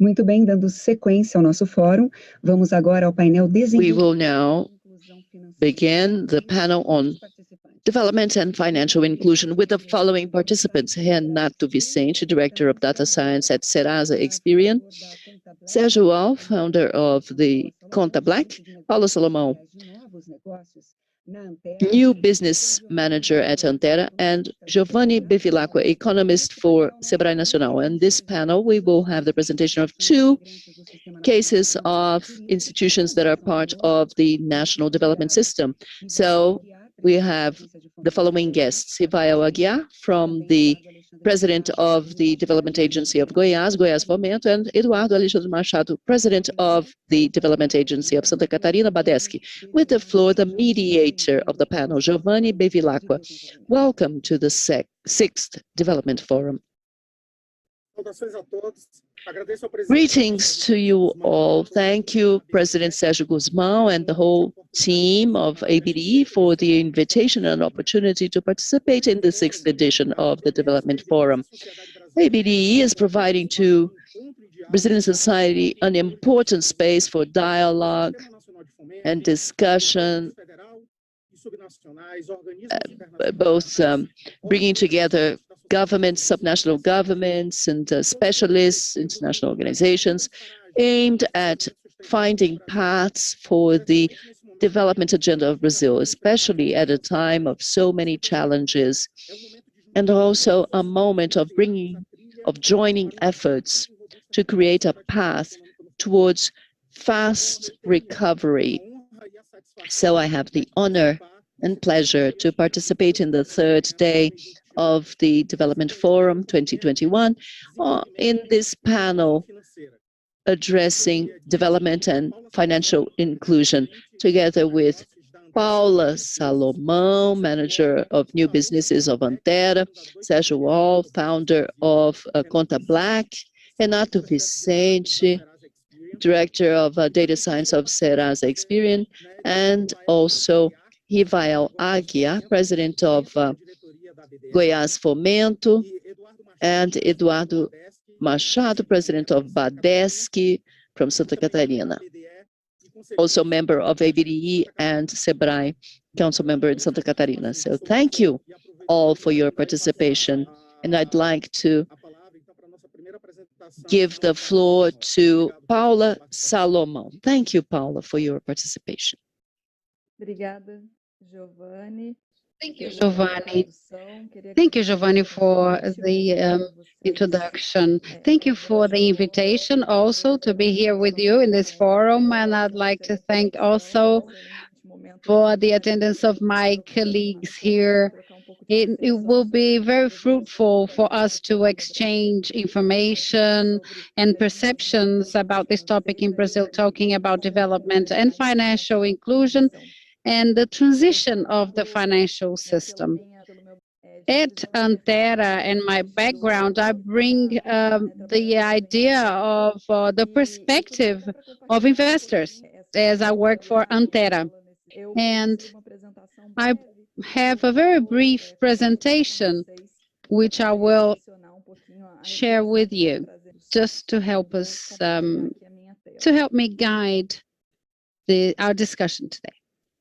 Muito bem, dando sequência ao nosso fórum, vamos agora ao painel We will now begin the panel on development and financial inclusion with the following participants: Renato Vicente, Director of Data Science at Serasa Experian; Sergio, founder of the Conta, Paula Salomão, new business manager at Antera; and Giovanni Bevilácqua, economist for Sebrae Nacional. In this panel, we will have the presentation of two cases of institutions that are part of the national development system. So we have the following guests: Rivael Aguiar, from the President of the Development Agency of Goiás, Fomento, and Eduardo Alexandre Machado, President of the Development Agency of Santa Catarina, Badesc. With the floor, the mediator of the panel, Giovanni Bevilácqua. Welcome to the Sixth Development Forum. Greetings to you all. Thank you, President Sergio Guzmão and the whole team of ABDE for the invitation and opportunity to participate in the sixth edition of the Development Forum. ABDE is providing to Brazilian society an important space for dialogue and discussion, both bringing together governments, subnational governments, and specialists, international organizations, aimed at finding paths for the development agenda of Brazil, especially at a time of so many challenges, and also a moment of joining efforts to create a path towards fast recovery. So I have the honor and pleasure to participate in the third day of the Development Forum 2021 in this panel addressing development and financial inclusion, together with Paula Salomão, manager of new businesses of Antera; Sergio, founder of Conta, Renato Vicente, director of data science of Serasa Experian, and also Rivael Aguiar, president of Goiás Fomento, and Eduardo Machado, president of Badesc from Santa Catarina, also member of ABDE and Sebrae, council member in Santa Catarina. So thank you all for your participation, and I'd like to give the floor to Paula Salomão. Thank you, Paula, for your participation. Obrigada, Giovanni. Thank you, Giovanni. Thank you, Giovanni, for the introduction. Thank you for the invitation also to be here with you in this forum. And I'd like to thank also for the attendance of my colleagues here. It will be very fruitful for us to exchange information and perceptions about this topic in Brazil, talking about development and financial inclusion and the transition of the financial system. At Antera and my background, I bring the idea of the perspective of investors as I work for Antera. And I have a very brief presentation, which I will share with you, just to help us, to help me guide our discussion today.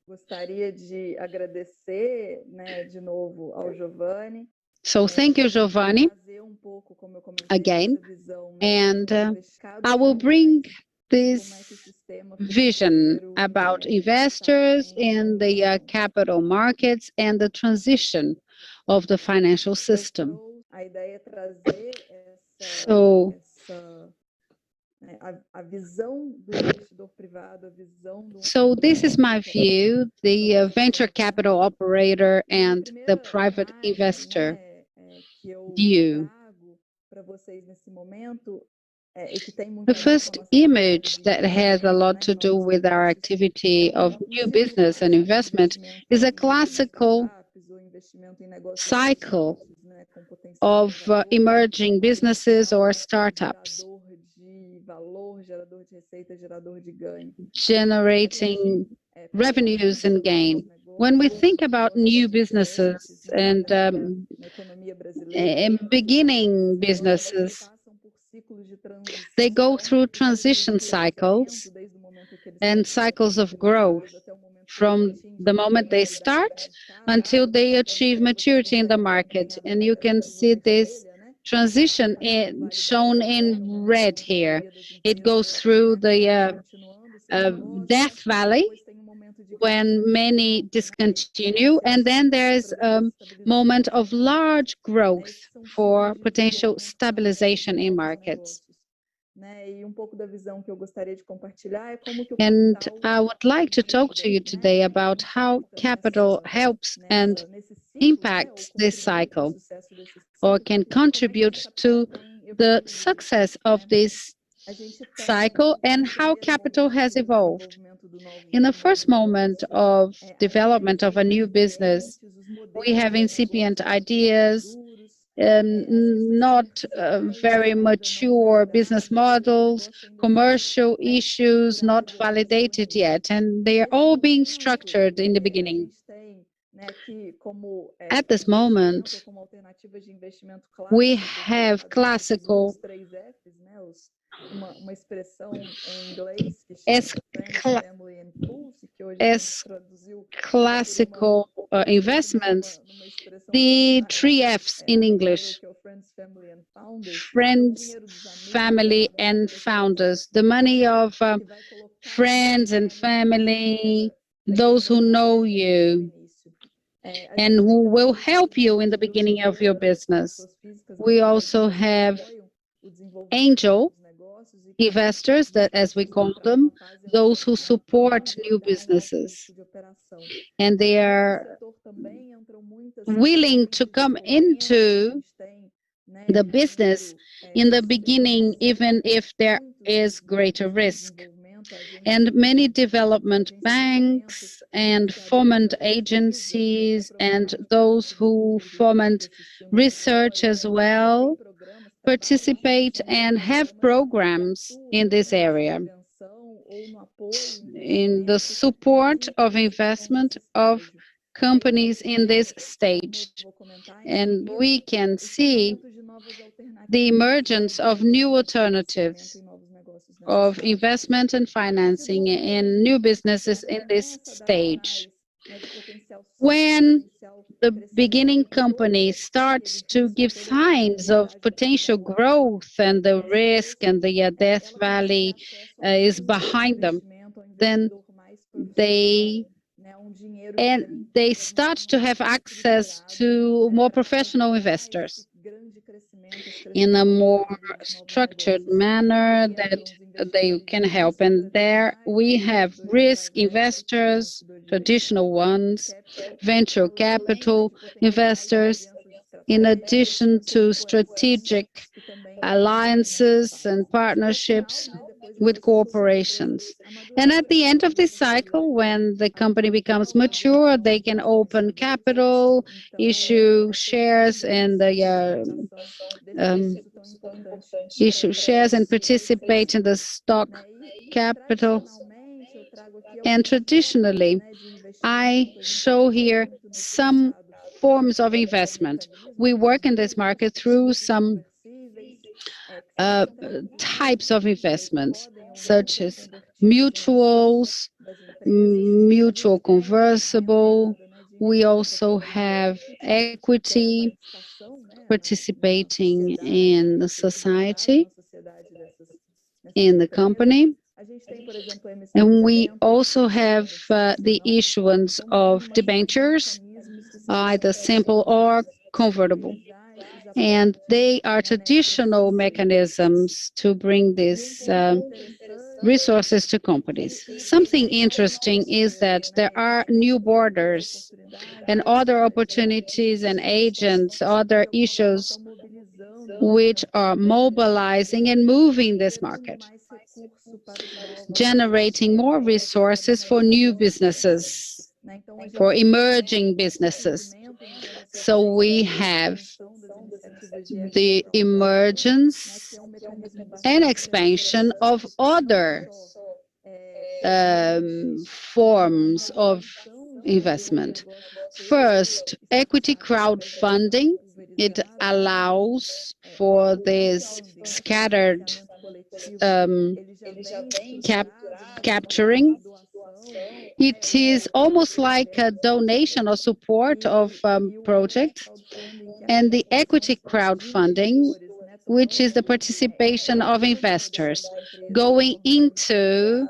Gostaria de agradecer, de novo ao Giovanni. So thank you, Giovanni, again, and I will bring this vision about investors in the capital markets and the transition of the financial system. So this is my view, the venture capital operator and the private investor view. The first image that has a lot to do with our activity of new business and investment is a classical cycle of emerging businesses or startups, generating revenues and gain. When we think about new businesses and beginning businesses, They go through transition cycles and cycles of growth from the moment they start until they achieve maturity in the market. And you can see this transition shown in red here. It goes through the death valley when many discontinue, and then there's a moment of large growth for potential stabilization in markets. And I would like to talk to you today about how capital helps and impacts this cycle, or can contribute to the success of this cycle, and how capital has evolved. In the first moment of development of a new business, we have incipient ideas, not very mature business models, commercial issues not validated yet, and they are all being structured in the beginning. At this moment, we have classical investments, the 3 Fs in English: friends, family, and founders. The money of friends and family, those who know you and who will help you in the beginning of your business. We also have angel investors, that as we call them, those who support new businesses, and they are willing to come into the business in the beginning, even if there is greater risk. And many development banks and foment agencies and those who foment research as well participate and have programs in this area, in the support of investment of companies in this stage. And we can see the emergence of new alternatives of investment and financing in new businesses in this stage. When the beginning company starts to give signs of potential growth and the risk and the death valley is behind them, then they start to have access to more professional investors in a more structured manner that they can help. And there we have risk investors, traditional ones, venture capital investors, in addition to strategic alliances and partnerships with corporations. And at the end of this cycle, when the company becomes mature, they can open capital, issue shares, and issue shares and participate in the stock capital. And traditionally, I show here some forms of investment. We work in this market through some types of investments, such as mutuals, mutual convertible. We also have equity, participating in the society, in the company. And we also have the issuance of debentures, either simple or convertible. And they are traditional mechanisms to bring these resources to companies. Something interesting is that there are new borders and other opportunities and agents, other issues which are mobilizing and moving this market, generating more resources for new businesses, for emerging businesses. So we have the emergence and expansion of other forms of investment. First, equity crowdfunding It allows for this scattered capturing. It is almost like a donation or support of projects, and the equity crowdfunding, which is the participation of investors going into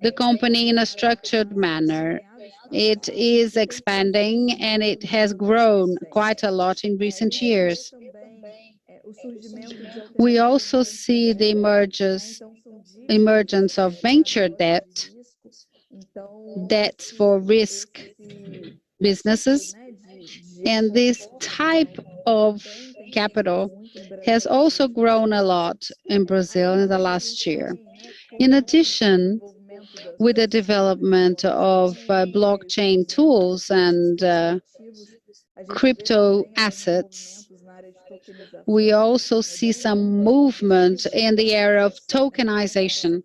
the company in a structured manner. It is expanding and it has grown quite a lot in recent years. We also see the emergence of venture debt, debts for risk businesses, and this type of capital has also grown a lot in Brazil in the last year. In addition, with the development of blockchain tools and crypto assets, we also see some movement in the area of tokenization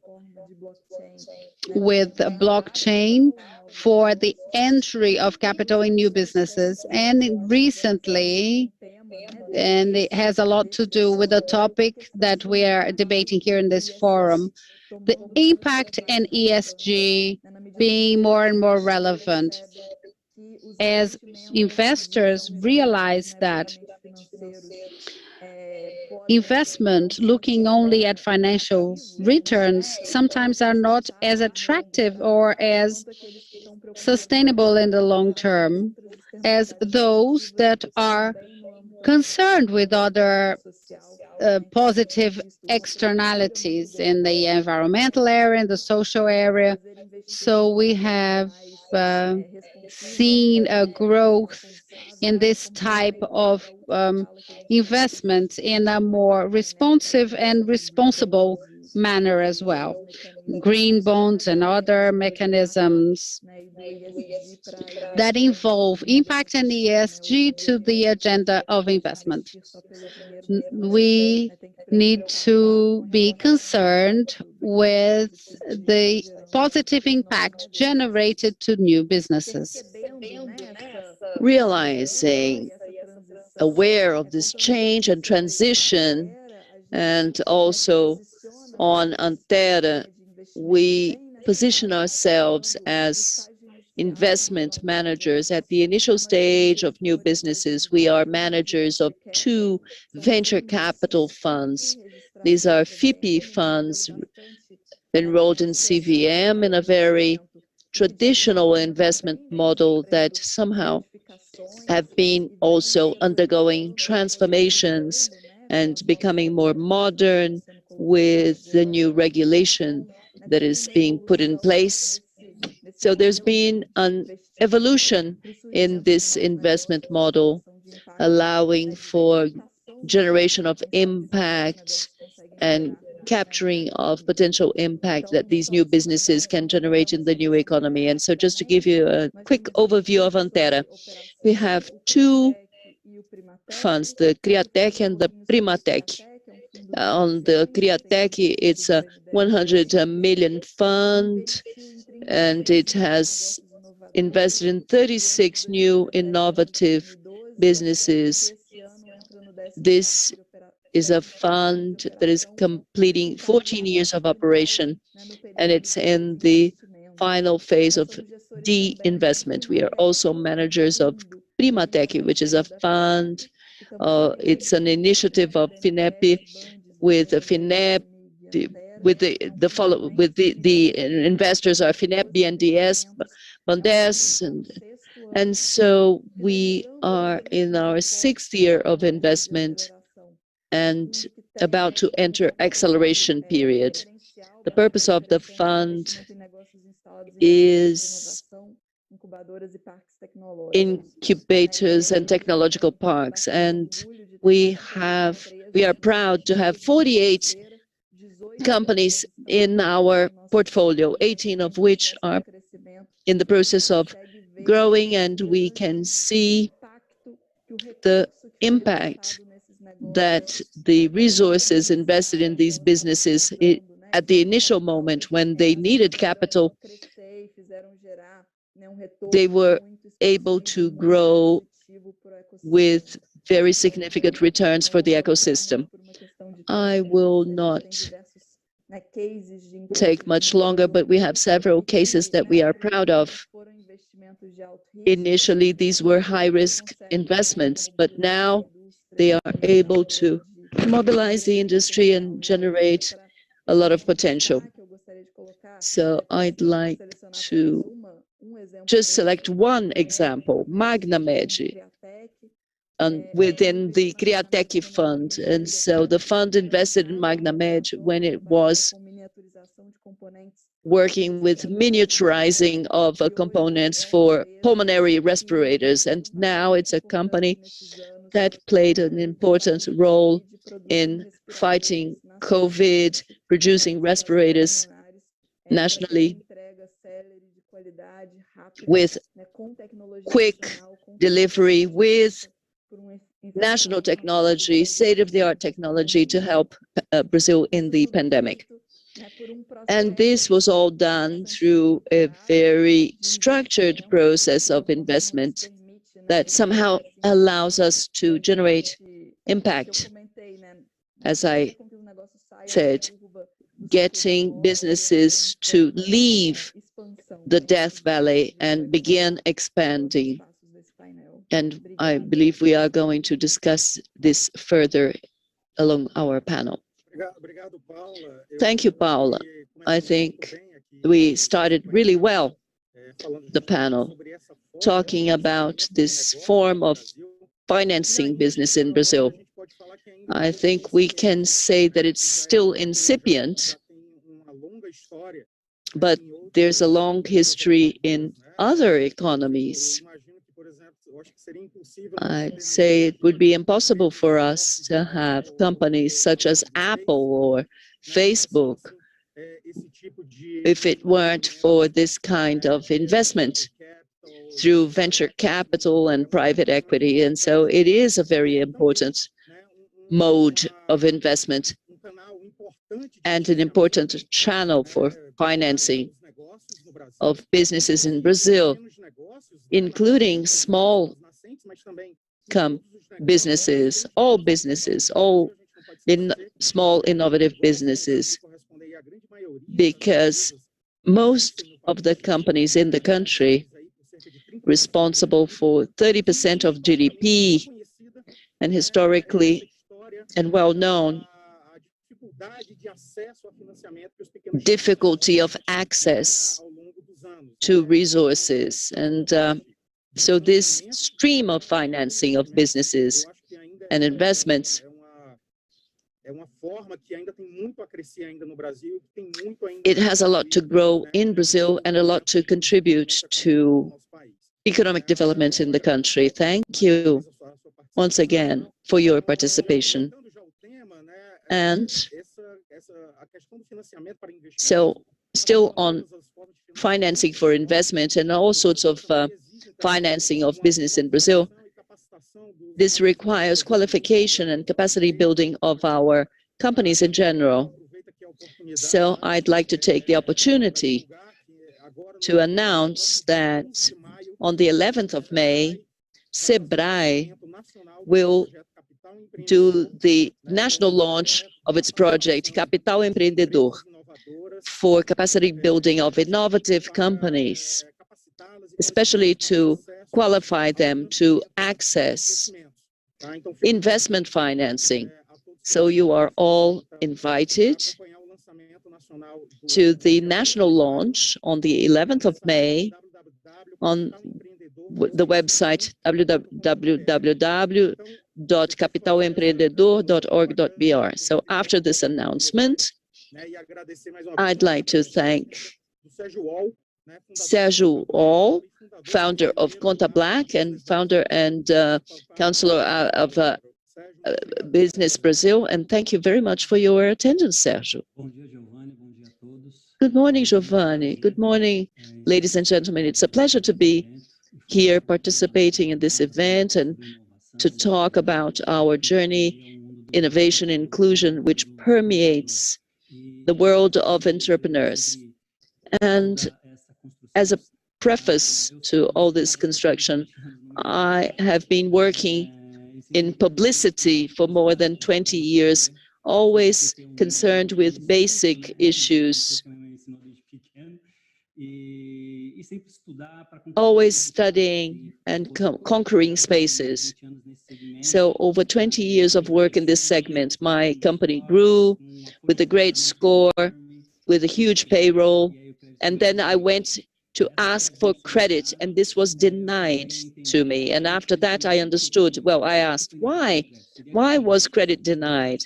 with blockchain for the entry of capital in new businesses. And recently, and it has a lot to do with the topic that we are debating here in this forum, the impact and ESG being more and more relevant as investors realize that investment looking only at financial returns sometimes are not as attractive or as sustainable in the long term as those that are concerned with other positive externalities in the environmental area, in the social area. So we have seen a growth in this type of investment in a more responsive and responsible manner as well. Green bonds and other mechanisms that involve impact and ESG to the agenda of investment. We need to be concerned with the positive impact generated to new businesses. Realizing, aware of this change and transition, and also on Antera, we position ourselves as investment managers. At the initial stage of new businesses, we are managers of 2 venture capital funds. These are FIP funds enrolled in CVM in a very traditional investment model that somehow have been also undergoing transformations and becoming more modern with the new regulation that is being put in place. So there's been an evolution in this investment model, allowing for generation of impact and capturing of potential impact that these new businesses can generate in the new economy. And so just to give you a quick overview of Antera, we have 2 funds, the Criatec and the Primatec. On the Criatec, it's a 100 million fund, and it has invested in 36 new innovative businesses. This is a fund that is completing 14 years of operation, and it's in the final phase of de-investment. We are also managers of Primatec, which is a fund. It's an initiative of FINEP with FINEP, with the investors are FINEP, BNDES, Badesc, and so we are in our 6th year of investment and about to enter acceleration period. The purpose of the fund is incubators and technological parks, and we are proud to have 48 companies in our portfolio, 18 of which are in the process of growing, and we can see the impact that the resources invested in these businesses at the initial moment when they needed capital, they were able to grow with very significant returns for the ecosystem. I will not take much longer, but we have several cases that we are proud of. Initially, these were high-risk investments, but now they are able to mobilize the industry and generate a lot of potential. So I'd like to just select one example, MagnaMed, within the Criatec fund. And so the fund invested in MagnaMed when it was working with miniaturizing of components for pulmonary respirators. And now it's a company that played an important role in fighting COVID, producing respirators nationally with quick delivery, with national technology, state-of-the-art technology to help Brazil in the pandemic. And this was all done through a very structured process of investment that somehow allows us to generate impact. As I said, getting businesses to leave the death valley and begin expanding. And I believe we are going to discuss this further along our panel. Thank you, Paula. I think we started really well, the panel, talking about this form of financing business in Brazil. I think we can say that it's still incipient, but there's a long history in other economies. I'd say it would be impossible for us to have companies such as Apple or Facebook if it weren't for this kind of investment through venture capital and private equity. And so it is a very important mode of investment and an important channel for financing of businesses in Brazil, including small businesses, all in small innovative businesses, because most of the companies in the country responsible for 30% of GDP and historically and well known difficulty of access to resources. And so this stream of financing of businesses and investments, it has a lot to grow in Brazil and a lot to contribute to economic development in the country. Thank you once again for your participation. And so still on financing for investment and all sorts of financing of business in Brazil, this requires qualification and capacity building of our companies in general. So I'd like to take the opportunity to announce that on the 11th of May, Sebrae will do the national launch of its project, Capital Empreendedor, for capacity building of innovative companies, especially to qualify them to access investment financing. So you are all invited to the national launch on the 11th of May on the website www.capitalempreendedor.org.br. So after this announcement, I'd like to thank Sergio, founder of Conta Black and founder and counselor of Business Brazil. And thank you very much for your attendance, Sergio. Good morning, Giovanni. Good morning, ladies and gentlemen. It's a pleasure to be here participating in this event and to talk about our journey, innovation, inclusion, which permeates the world of entrepreneurs. And as a preface to all this construction, I have been working in publicity for more than 20 years, always concerned with basic issues, always studying and conquering spaces. So over 20 years of work in this segment, my company grew with a great score, with a huge payroll, and then I went to ask for credit, and this was denied to me. And after that, I understood. Well, I asked, why? Why was credit denied?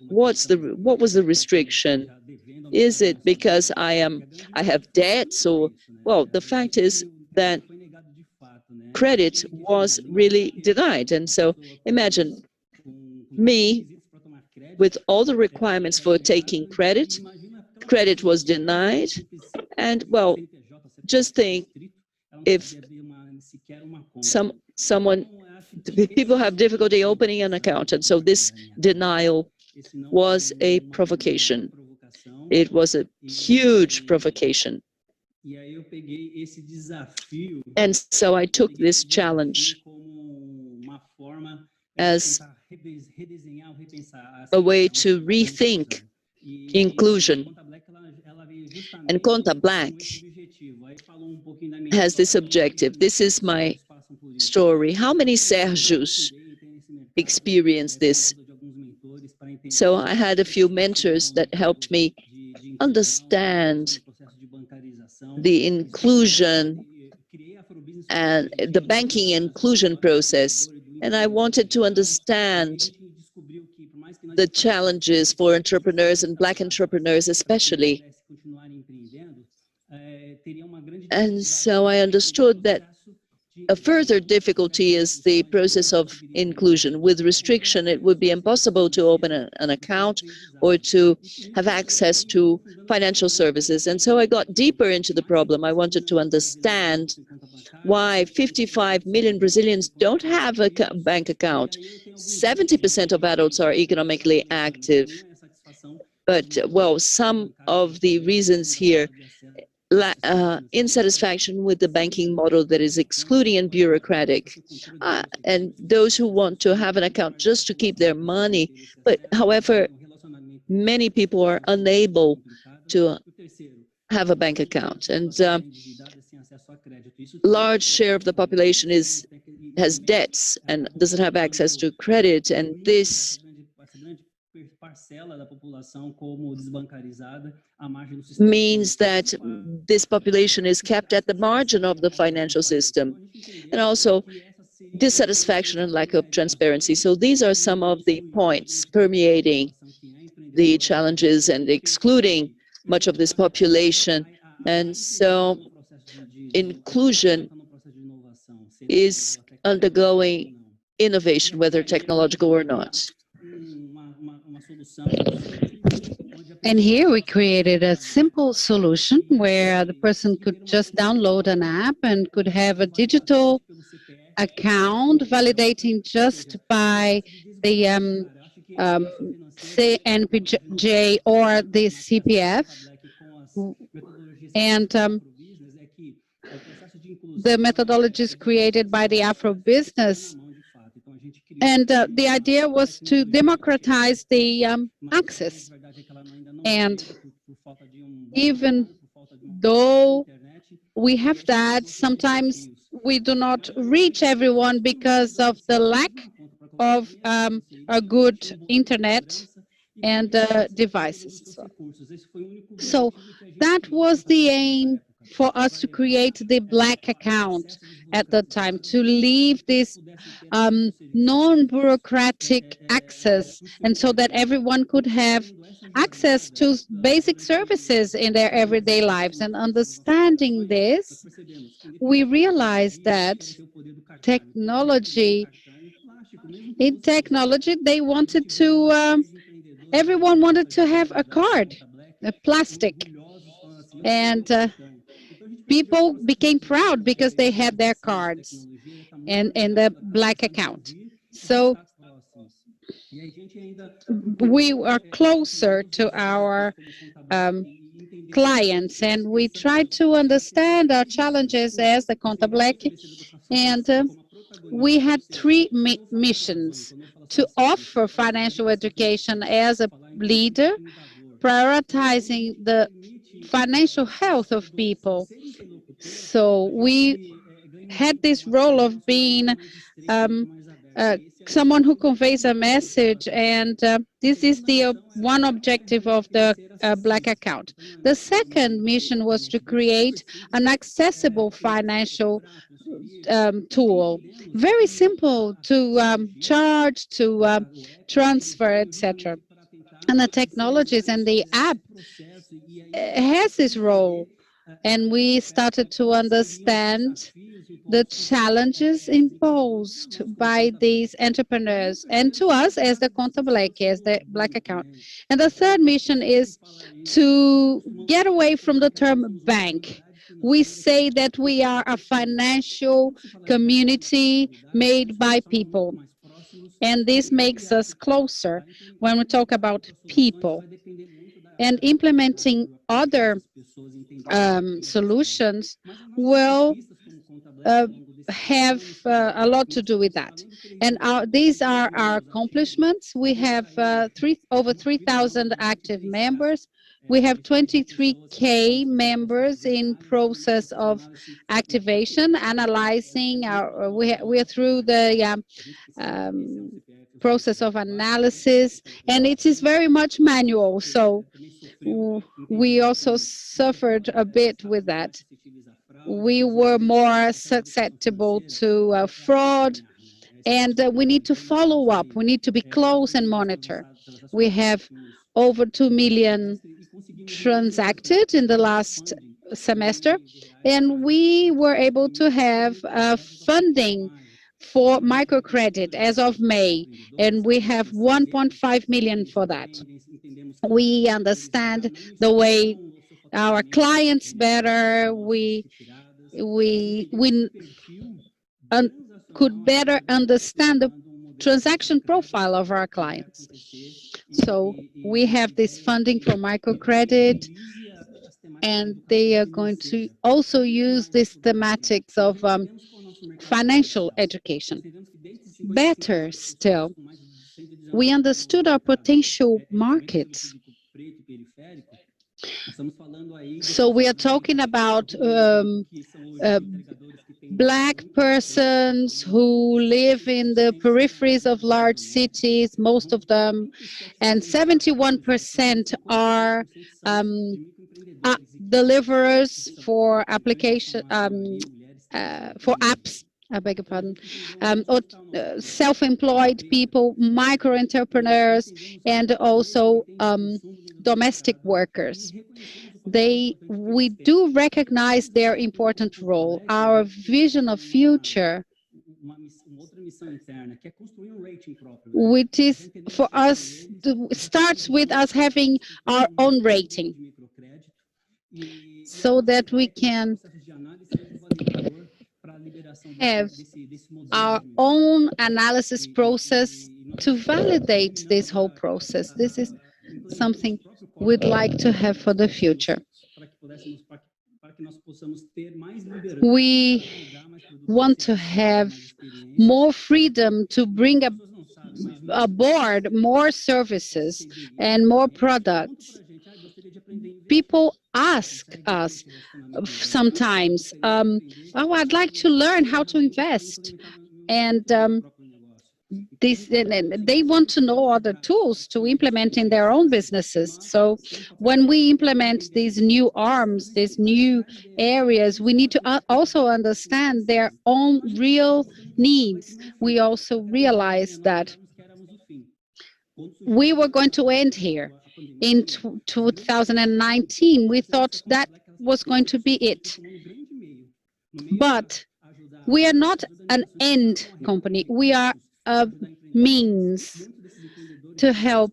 What was the restriction? Is it because I have debts, or well, the fact is that credit was really denied. And so imagine me with all the requirements for taking credit was denied. And well, just think if people have difficulty opening an account. And so this denial was a provocation. It was a huge provocation. And so I took this challenge as a way to rethink inclusion. And Conta Black has this objective. This is my story. How many Sergios experienced this? So I had a few mentors that helped me understand the inclusion and the banking inclusion process. And I wanted to understand the challenges for entrepreneurs and Black entrepreneurs especially. And so I understood that a further difficulty is the process of inclusion. With restriction, it would be impossible to open an account or to have access to financial services. And so I got deeper into the problem. I wanted to understand why 55 million Brazilians don't have a bank account. 70% of adults are economically active. But, well, some of the reasons here, insatisfaction with the banking model that is excluding and bureaucratic, and those who want to have an account just to keep their money. But however, many people are unable to have a bank account, and large share of the population has debts and doesn't have access to credit, and this means that this population is kept at the margin of the financial system, and also dissatisfaction and lack of transparency. So these are some of the points permeating the challenges and excluding much of this population. And so inclusion is undergoing innovation, whether technological or not. And here we created a simple solution where the person could just download an app and could have a digital account validating just by the CNPJ or the CPF. And the methodologies created by the Afro Business. And the idea was to democratize the access. And even though we have that, sometimes we do not reach everyone because of the lack of a good internet and devices. So that was the aim for us to create the Black account at the time, to leave this non-bureaucratic access, and so that everyone could have access to basic services in their everyday lives. And understanding this, we realized that in technology, they wanted to, everyone wanted to have a card, a plastic. And people became proud because they had their cards and the Black account. So we are closer to our clients, and we try to understand our challenges as the Conta Black. And we had three missions: to offer financial education as a leader, prioritizing the financial health of people. So we had this role of being someone who conveys a message, and this is the one objective of the Black account. The second mission was to create an accessible financial tool, very simple to charge, to transfer, etc. And the technologies and the app has this role. And we started to understand the challenges imposed by these entrepreneurs and to us as the Conta Black, as the Black account. And the third mission is to get away from the term bank. We say that we are a financial community made by people. And this makes us closer when we talk about people. And implementing other solutions will have a lot to do with that. And these are our accomplishments. We have over 3,000 active members. We have 23K members in process of activation, analyzing. We are through the process of analysis, and it is very much manual. So we also suffered a bit with that. We were more susceptible to fraud, and we need to follow up. We need to be close and monitor. We have over 2 million transacted in the last semester, and we were able to have funding for microcredit as of May, and we have 1.5 million for that. We understand the way our clients better. We could better understand the transaction profile of our clients. So we have this funding for microcredit, and they are going to also use these thematics of financial education. Better still, we understood our potential markets. So we are talking about Black persons who live in the peripheries of large cities, most of them, and 71% are deliverers for application for apps. I beg your pardon. Or self-employed people, micro-entrepreneurs, and also domestic workers. We do recognize their important role. Our vision of future, which is for us, starts with us having our own rating, so that we can have our own analysis process to validate this whole process. This is something we'd like to have for the future. We want to have more freedom to bring aboard more services and more products. People ask us sometimes, oh, I'd like to learn how to invest. And they want to know other tools to implement in their own businesses. So when we implement these new arms, these new areas, we need to also understand their own real needs. We also realize that we were going to end here in 2019. We thought that was going to be it. But we are not an end company. We are a means to help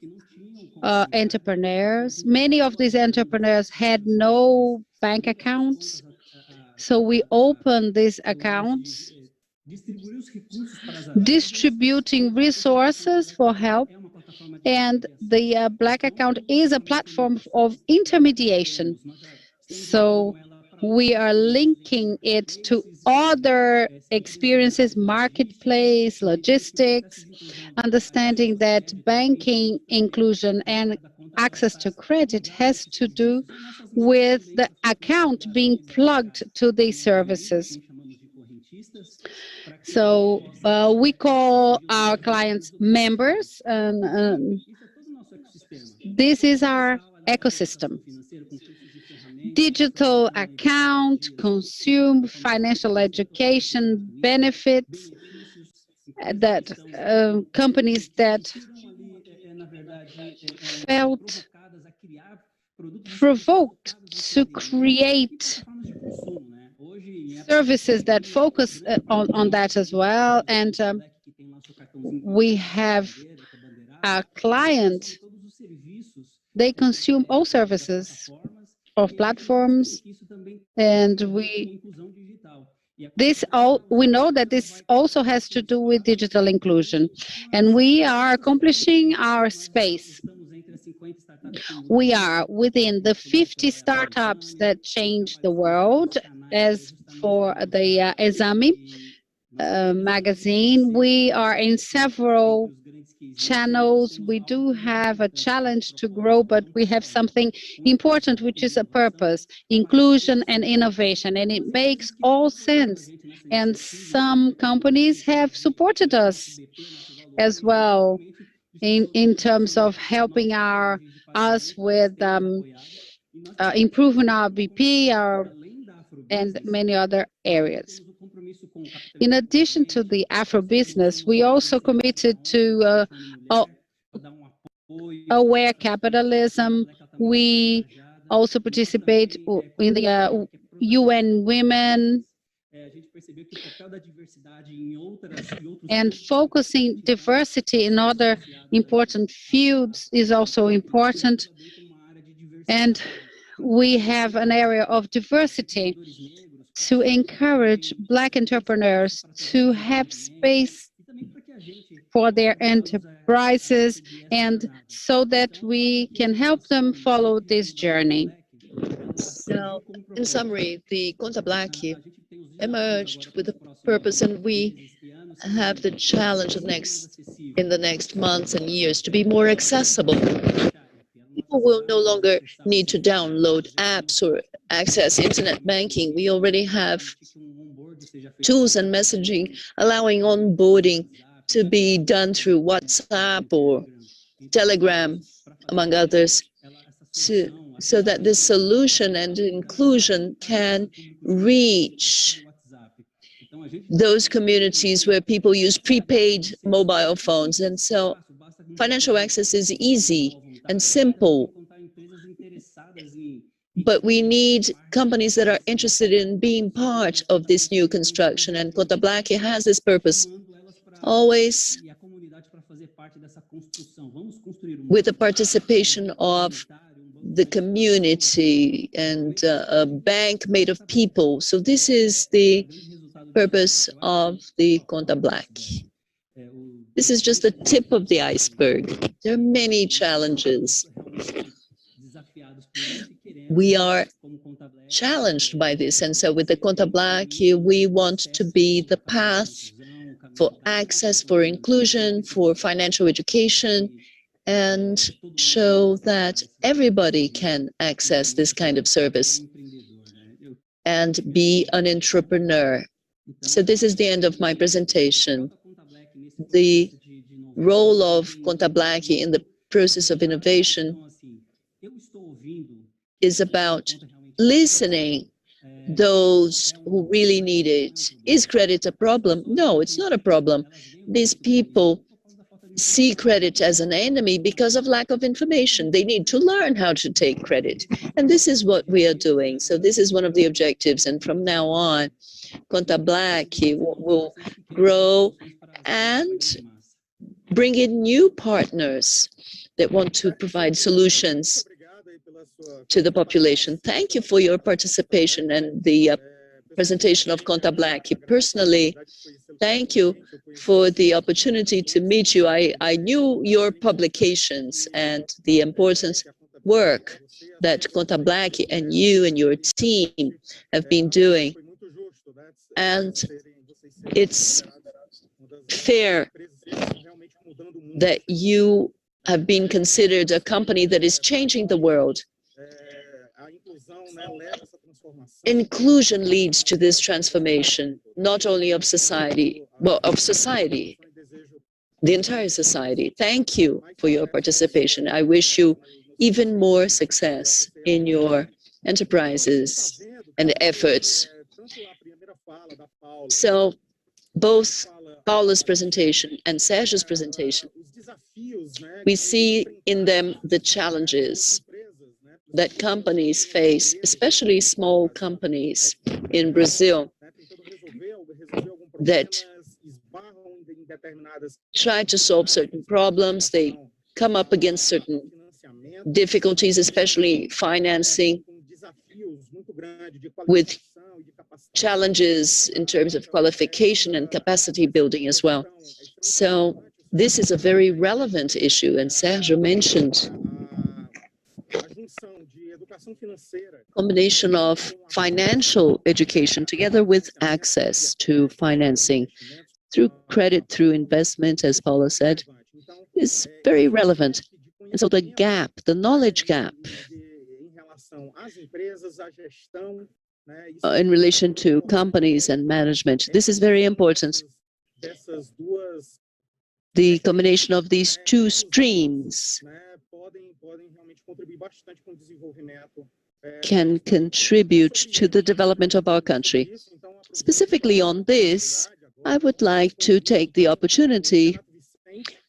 entrepreneurs. Many of these entrepreneurs had no bank accounts, so we opened these accounts, distributing resources for help. And the Black account is a platform of intermediation. So we are linking it to other experiences, marketplace, logistics, understanding that banking inclusion and access to credit has to do with the account being plugged to these services. So we call our clients members, and this is our ecosystem. Digital account, consume, financial education, benefits that companies that felt provoked to create services that focus on that as well. And we have a client, they consume all services of platforms, and we know that this also has to do with digital inclusion, and we are accomplishing our space. We are within the 50 startups that change the world. As for the Exame magazine, we are in several channels. We do have a challenge to grow, but we have something important, which is a purpose, inclusion and innovation, and it makes all sense. And some companies have supported us as well in terms of helping us with improving our BP, and many other areas. In addition to the Afro business, we also committed to aware capitalism. We also participate in the UN Women, and focusing diversity in other important fields is also important. And we have an area of diversity to encourage Black entrepreneurs to have space for their enterprises, and so that we can help them follow this journey. So, in summary, the Conta Black emerged with a purpose, and we have the challenge in the next months and years to be more accessible. People will no longer need to download apps or access internet banking. We already have tools and messaging allowing onboarding to be done through WhatsApp or Telegram, among others, so that this solution and inclusion can reach those communities where people use prepaid mobile phones. And so financial access is easy and simple, but we need companies that are interested in being part of this new construction, and Conta Black has this purpose, always with the participation of the community and a bank made of people. So this is the purpose of the Conta Black. This is just the tip of the iceberg. There are many challenges. We are challenged by this, and so with the Conta Black, we want to be the path for access, for inclusion, for financial education, and show that everybody can access this kind of service and be an entrepreneur. So this is the end of my presentation. The role of Conta Black in the process of innovation is about listening those who really need it. Is credit a problem? No, it's not a problem. These people see credit as an enemy because of lack of information. They need to learn how to take credit. And this is what we are doing. So this is one of the objectives. And from now on, Conta Black will grow and bring in new partners that want to provide solutions to the population. Thank you for your participation and the presentation of Conta Black. Personally, thank you for the opportunity to meet you. I knew your publications and the importance work that Conta Black and you and your team have been doing. And it's fair that you have been considered a company that is changing the world. Inclusion leads to this transformation, not only of society, but of society, the entire society. Thank you for your participation. I wish you even more success in your enterprises and efforts. So both Paula's presentation and Sergio's presentation, we see in them the challenges that companies face, especially small companies in Brazil, that try to solve certain problems. They come up against certain difficulties, especially financing, with challenges in terms of qualification and capacity building as well. So this is a very relevant issue, and Sergio mentioned combination of financial education together with access to financing through credit, through investment, as Paula said, is very relevant. And so the gap, the knowledge gap in relation to companies and management, this is very important. The combination of these two streams can contribute to the development of our country. Specifically on this, I would like to take the opportunity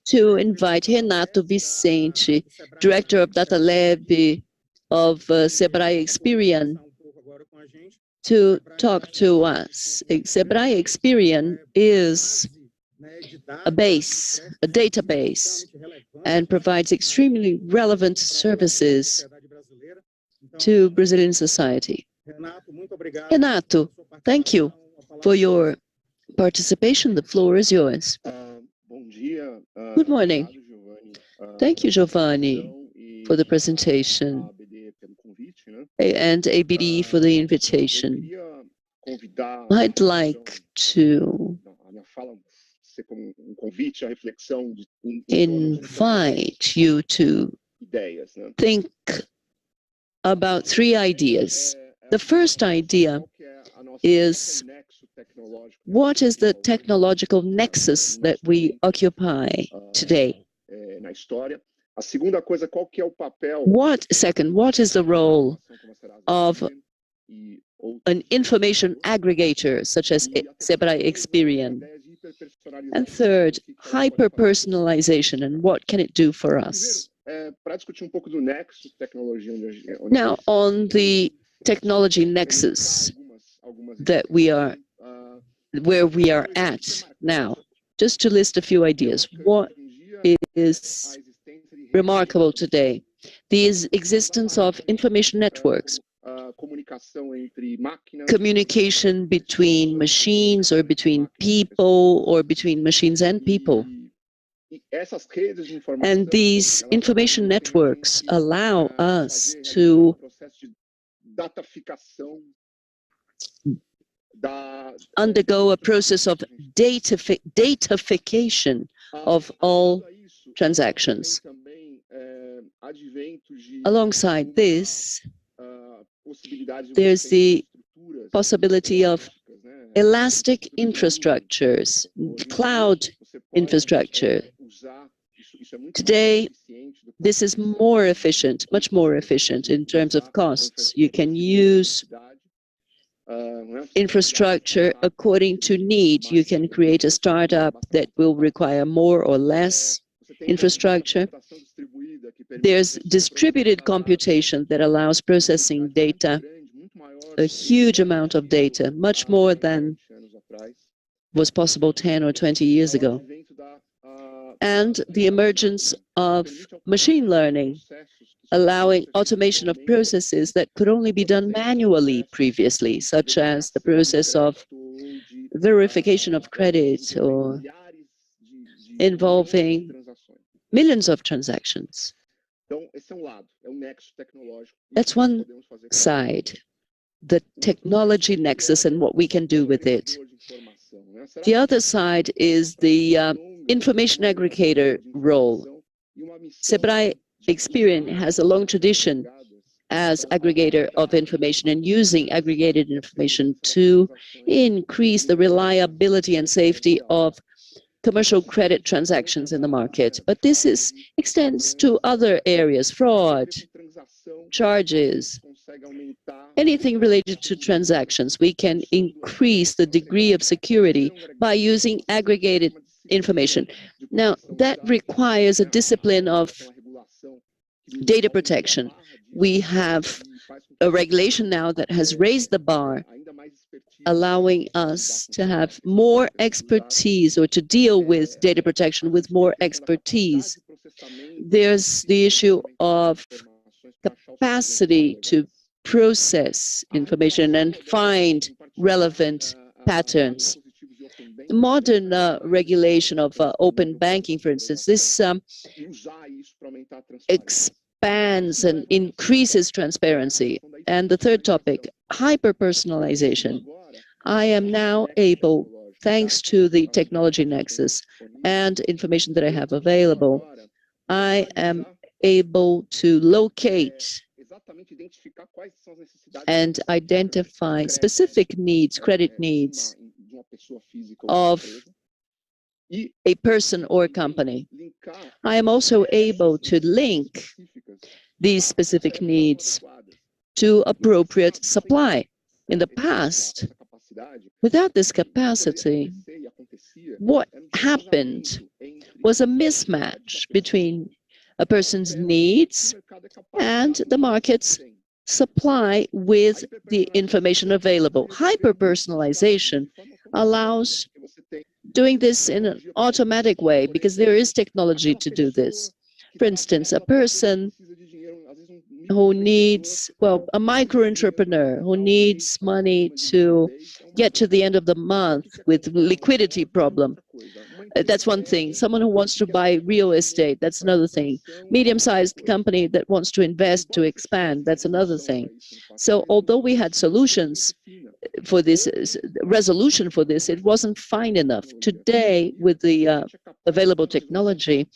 to invite Renato Vicente, Director of Data Lab of Sebrae Experian, to talk to us. Sebrae Experian is a base, a database, and provides extremely relevant services to Brazilian society. Renato, thank you for your participation. The floor is yours. Good morning. Thank you, Giovanni, for the presentation, and ABDE for the invitation. I'd like to invite you to think about three ideas. The first idea is, what is the technological nexus that we occupy today? What is the role of an information aggregator such as Sebrae Experian? And third, hyper-personalization, and what can it do for us? Now, on the technology nexus that where we are at now, just to list a few ideas. What is remarkable today? The existence of information networks, communication between machines or between people or between machines and people. And these information networks allow us to undergo a process of datafication of all transactions. Alongside this, there's the possibility of elastic infrastructures, cloud infrastructure. Today, this is more efficient, much more efficient in terms of costs. You can use infrastructure according to need. You can create a startup that will require more or less infrastructure. There's distributed computation that allows processing data, a huge amount of data, much more than was possible 10 or 20 years ago. And the emergence of machine learning, allowing automation of processes that could only be done manually previously, such as the process of verification of credit or involving millions of transactions. That's one side, the technology nexus and what we can do with it. The other side is the information aggregator role. Sebrae Experian has a long tradition as aggregator of information and using aggregated information to increase the reliability and safety of commercial credit transactions in the market. But this extends to other areas, fraud, charges, anything related to transactions. We can increase the degree of security by using aggregated information. Now, that requires a discipline of data protection. We have a regulation now that has raised the bar, allowing us to have more expertise or to deal with data protection with more expertise. There's the issue of capacity to process information and find relevant patterns. The modern regulation of open banking, for instance, this expands and increases transparency. And the third topic, hyper-personalization. I am now able, thanks to the technology nexus and information that I have available, I am able to locate and identify specific needs, credit needs of a person or company. I am also able to link these specific needs to appropriate supply. In the past, without this capacity, what happened was a mismatch between a person's needs and the market's supply with the information available. Hyper-personalization allows doing this in an automatic way because there is technology to do this. For instance, a person who needs, well, a micro-entrepreneur who needs money to get to the end of the month with liquidity problem. That's one thing. Someone who wants to buy real estate, that's another thing. Medium-sized company that wants to invest to expand, that's another thing. So although we had solutions for this, resolution for this, it wasn't fine enough. Today, with the available technology,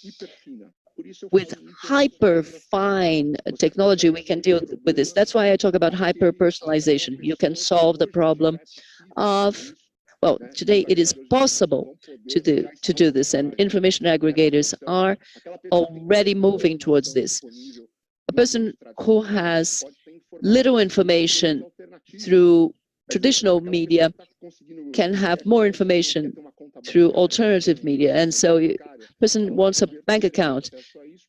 with hyper-fine technology, we can deal with this. That's why I talk about hyper-personalization. You can solve the problem of, well, today it is possible to do this, and information aggregators are already moving towards this. A person who has little information through traditional media can have more information through alternative media. And so a person wants a bank account,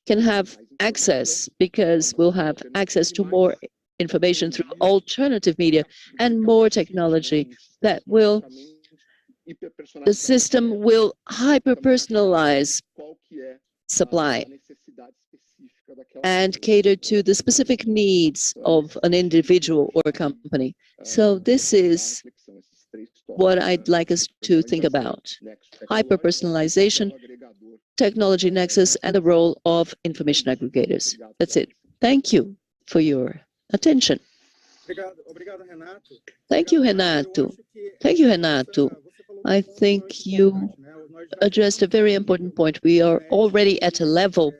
can have access because we'll have access to more information through alternative media and more technology that will, the system will hyper-personalize supply and cater to the specific needs of an individual or a company. So this is what I'd like us to think about. Hyper-personalization, technology nexus, and the role of information aggregators. That's it. Thank you for your attention. Thank you, Renato. Thank you, Renato. I think you addressed a very important point. We are already at a level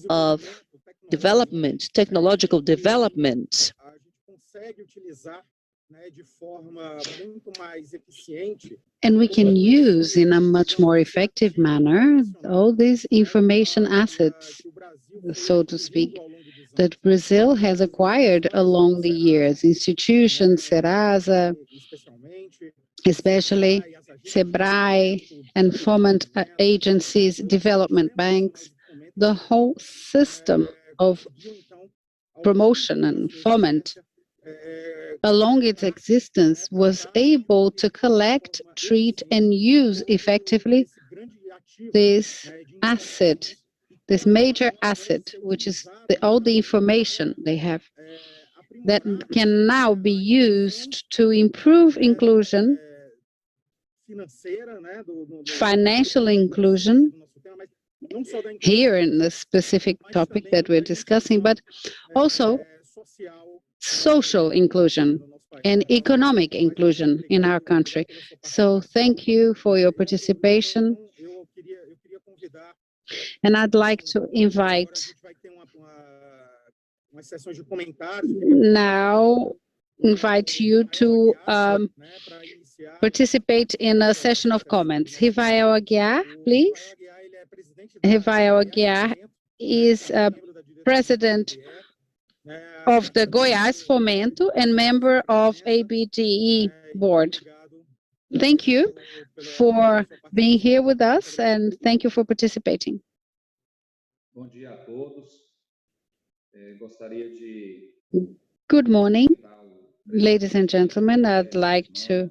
of development, technological development, and we can use in a much more effective manner all these information assets, so to speak, that Brazil has acquired along the years. Institutions, Serasa, especially Sebrae and Fomento agencies, development banks, the whole system of promotion and Fomento along its existence was able to collect, treat, and use effectively this asset, this major asset, which is all the information they have that can now be used to improve inclusion, financial inclusion, here in the specific topic that we're discussing, but also social inclusion and economic inclusion in our country. So thank you for your participation. And I'd like to invite now you to participate in a session of comments. Rivael Aguiar, please. Rivael Aguiar is president of the Goiás Fomento and member of ABDE board. Thank you for being here with us and thank you for participating. Good morning, ladies and gentlemen. I'd like to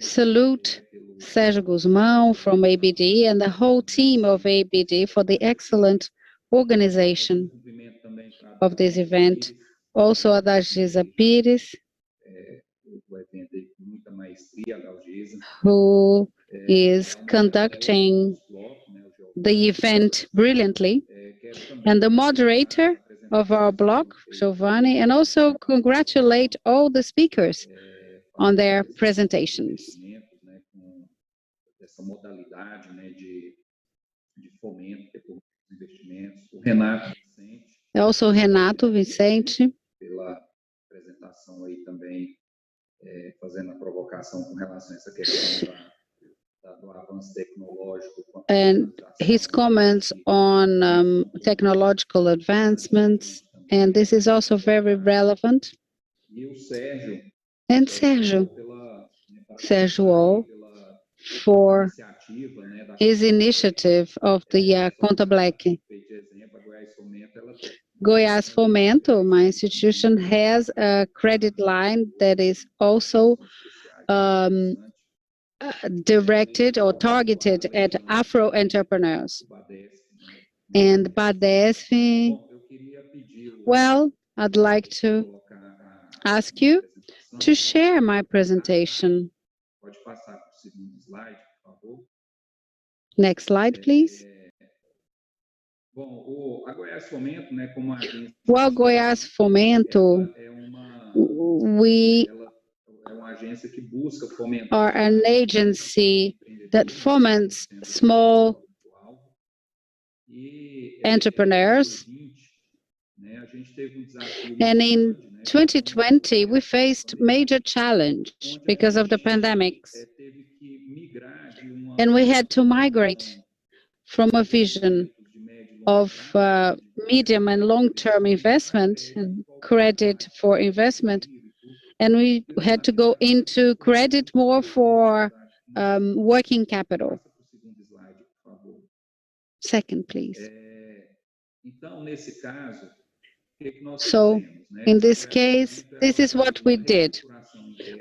salute Sergio Guzmão from ABDE and the whole team of ABDE for the excellent organization of this event. Also, Adagisa Pires, who is conducting the event brilliantly, and the moderator of our block, Giovanni, and also congratulate all the speakers on their presentations. Also Renato, Vicente. And his comments on technological advancements, and this is also very relevant. And Sergio for his initiative of the Conta Black. Goiás Fomento, my institution, has a credit line that is also directed or targeted at Afro entrepreneurs. And Badesc, well, I'd like to ask you to share my presentation. Next slide, please. Well, Goiás Fomento, we are an agency that foments small entrepreneurs. And in 2020, we faced major challenge because of the pandemics. And we had to migrate from a vision of medium and long-term investment and credit for investment. And we had to go into credit more for working capital. Second, please. So, in this case, this is what we did.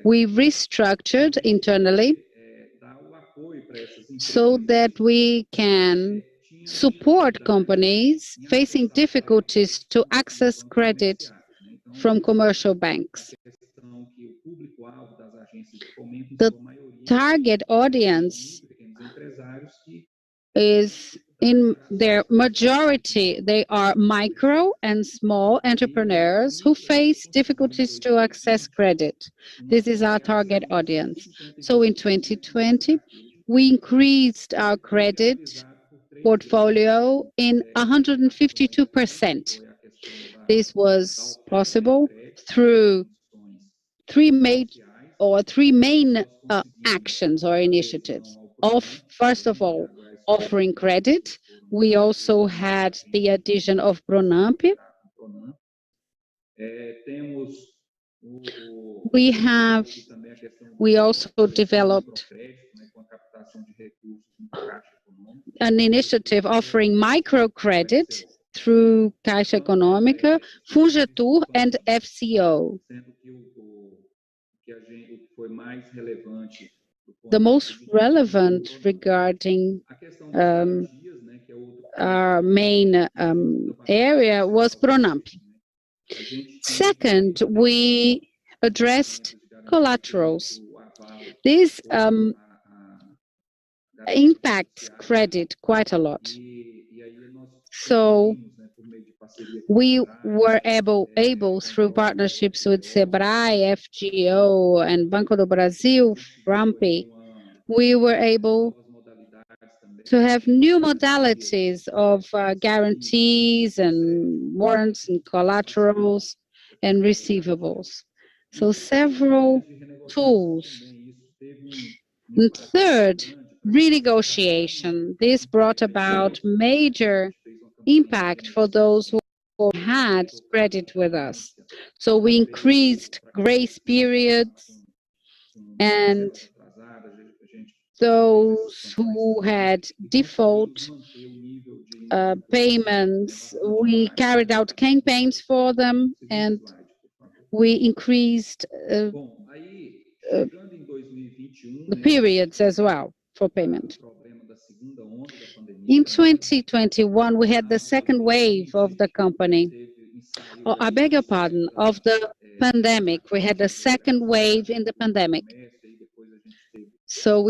We restructured internally so that we can support companies facing difficulties to access credit from commercial banks. The target audience is, in their majority, they are micro and small entrepreneurs who face difficulties to access credit. This is our target audience. So in 2020, we increased our credit portfolio in 152%. This was possible through three main actions or initiatives. First of all, offering credit. We also had the addition of Pronamp. We also developed an initiative offering microcredit through Caixa Econômica, Fungetur, and FCO. The most relevant regarding our main area was Pronamp. Second, we addressed collaterals. These impacts credit quite a lot. So we were able through partnerships with Sebrae, FGO, and Banco do Brasil, Frampi, we were able to have new modalities of guarantees and warrants and collaterals and receivables. So several tools. And third, renegotiation. This brought about major impact for those who had credit with us. So we increased grace periods, and those who had default payments, we carried out campaigns for them, and we increased the periods as well for payment. In 2021, we had the second wave of the company. Oh, I beg your pardon, of the pandemic. We had the second wave in the pandemic. So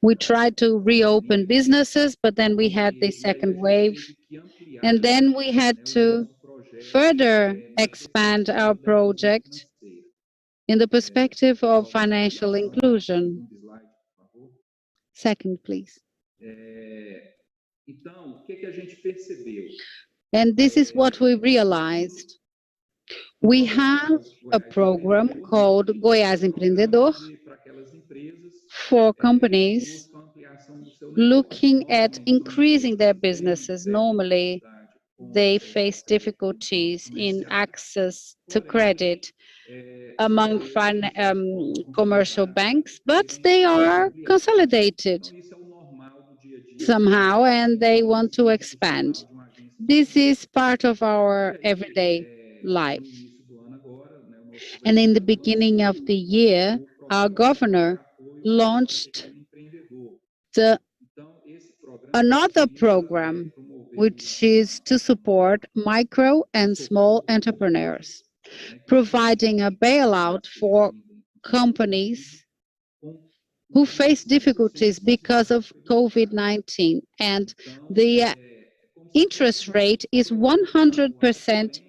we tried to reopen businesses, but then we had the second wave. And then we had to further expand our project in the perspective of financial inclusion. Second, please. And this is what we realized. We have a program called Goiás Empreendedor for companies looking at increasing their businesses. Normally, they face difficulties in access to credit among commercial banks, but they are consolidated somehow and they want to expand. This is part of our everyday life. And in the beginning of the year, our governor launched another program, which is to support micro and small entrepreneurs, providing a bailout for companies who face difficulties because of COVID-19. And the interest rate is 100%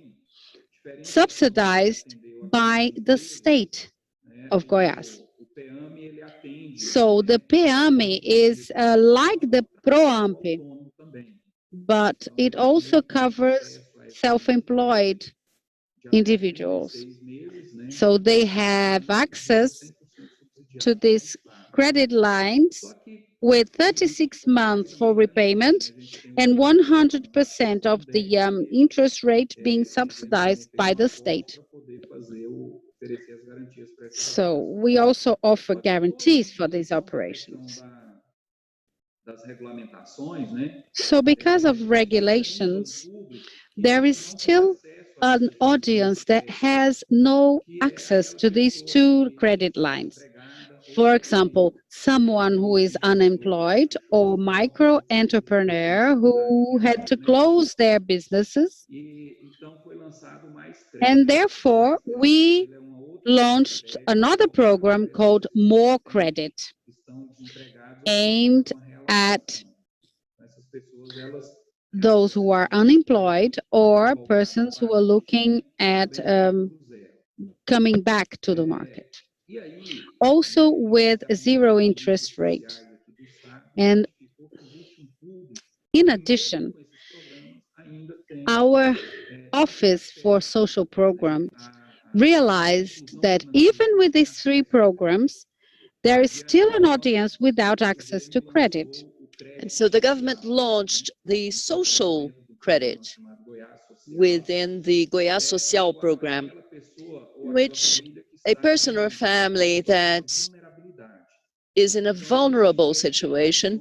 subsidized by the state of Goiás. So the PEAME is like the PROAMPE, but it also covers self-employed individuals. So they have access to these credit lines with 36 months for repayment and 100% of the interest rate being subsidized by the state. So we also offer guarantees for these operations. So because of regulations, there is still an audience that has no access to these two credit lines. For example, someone who is unemployed or micro entrepreneur who had to close their businesses. And therefore, we launched another program called More Credit, aimed at those who are unemployed or persons who are looking at coming back to the market. Also with zero interest rate. And in addition, our Office for Social Programs realized that even with these three programs, there is still an audience without access to credit. And so the government launched the social credit within the Goiás Social program, which a person or family that is in a vulnerable situation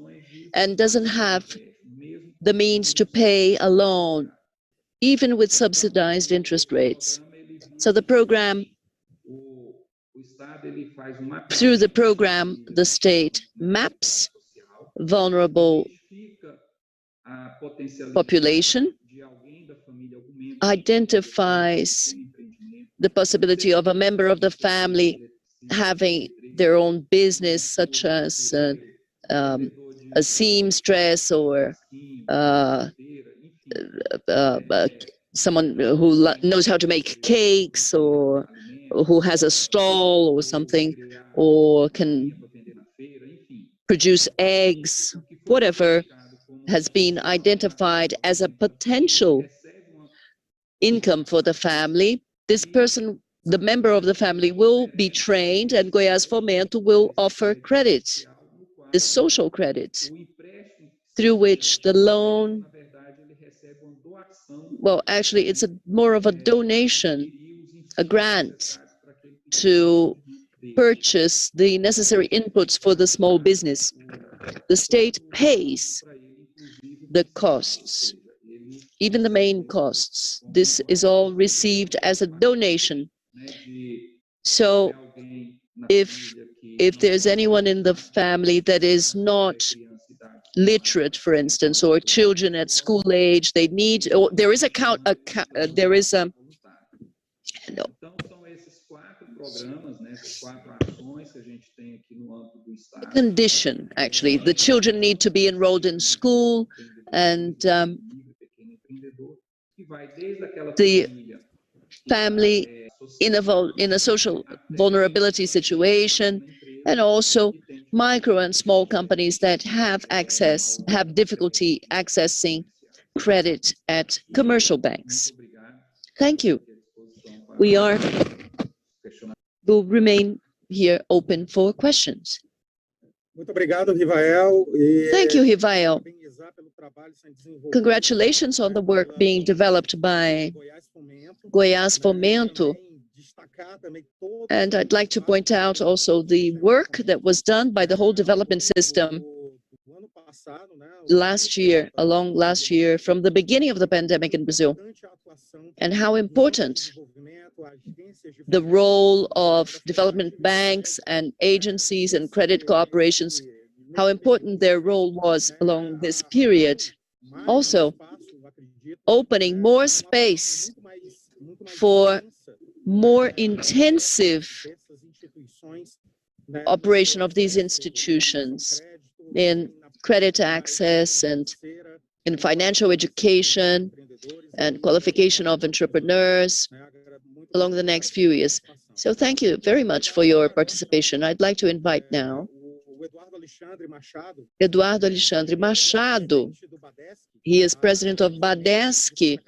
and doesn't have the means to pay a loan, even with subsidized interest rates. So the program, through the program, the state maps vulnerable population, identifies the possibility of a member of the family having their own business, such as a seamstress or someone who knows how to make cakes, or who has a stall or something, or can produce eggs, whatever has been identified as a potential income for the family. This person, the member of the family, will be trained, and Goiás Fomento will offer credit, the social credit, through which the loan, well, actually, it's more of a donation, a grant to purchase the necessary inputs for the small business. The state pays the costs, even the main costs. This is all received as a donation. So if there's anyone in the family that is not literate, for instance, or children at school age, they need, or there is a condition, actually. The children need to be enrolled in school, and the family in a social vulnerability situation, and also micro and small companies that have difficulty accessing credit at commercial banks. Thank you. Will remain here open for questions. Thank you, Rivael. Congratulations on the work being developed by Goiás Fomento. And I'd like to point out also the work that was done by the whole development system last year, from the beginning of the pandemic in Brazil, and how important the role of development banks and agencies and credit corporations, how important their role was along this period. Also, opening more space for more intensive operation of these institutions in credit access and in financial education and qualification of entrepreneurs along the next few years. So thank you very much for your participation. I'd like to invite now Eduardo Alexandre Machado. He is president of Badesc,